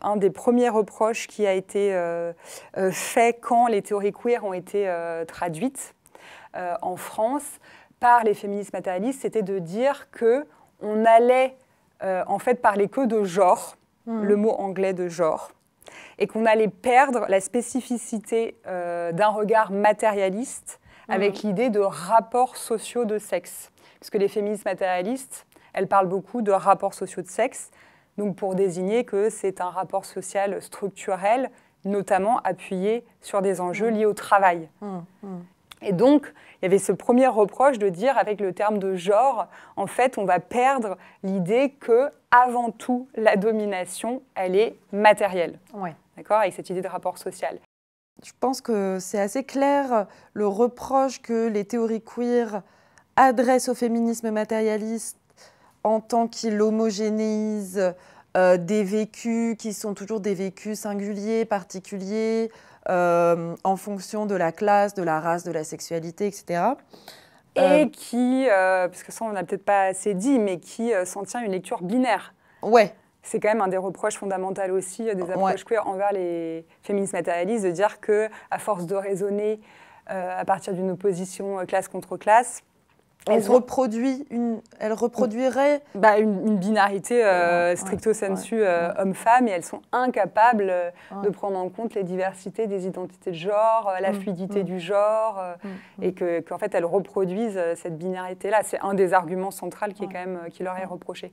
Un des premiers reproches qui a été fait quand les théories queer ont été traduites en France par les féministes matérialistes, c'était de dire qu'on allait en fait parler que de genre, le mot anglais de genre, et qu'on allait perdre la spécificité d'un regard matérialiste avec l'idée de rapports sociaux de sexe. Parce que les féministes matérialistes, elles parlent beaucoup de rapports sociaux de sexe, donc pour désigner que c'est un rapport social structurel, notamment appuyé sur des enjeux liés au travail. Et donc, il y avait ce premier reproche de dire, avec le terme de genre, en fait, on va perdre l'idée que, avant tout, la domination, elle est matérielle. Ouais. D'accord ? Avec cette idée de rapport social. Je pense que c'est assez clair le reproche que les théories queer adressent au féminisme matérialiste en tant qu'il homogénéise des vécus qui sont toujours des vécus singuliers, particuliers, en fonction de la classe, de la race, de la sexualité, etc. Et qui, parce que ça on n'a peut-être pas assez dit, mais qui s'en tient à une lecture binaire. Ouais. C'est quand même un des reproches fondamentaux aussi des approches queer envers les féministes matérialistes, de dire qu'à force de raisonner à partir d'une opposition classe contre classe, elle reproduirait une binarité stricto sensu homme-femme, et elles sont incapables de prendre en compte les diversités des identités de genre, la fluidité du genre, et qu'en fait elles reproduisent cette binarité-là. C'est un des arguments centraux qui, est quand même, qui leur est reproché.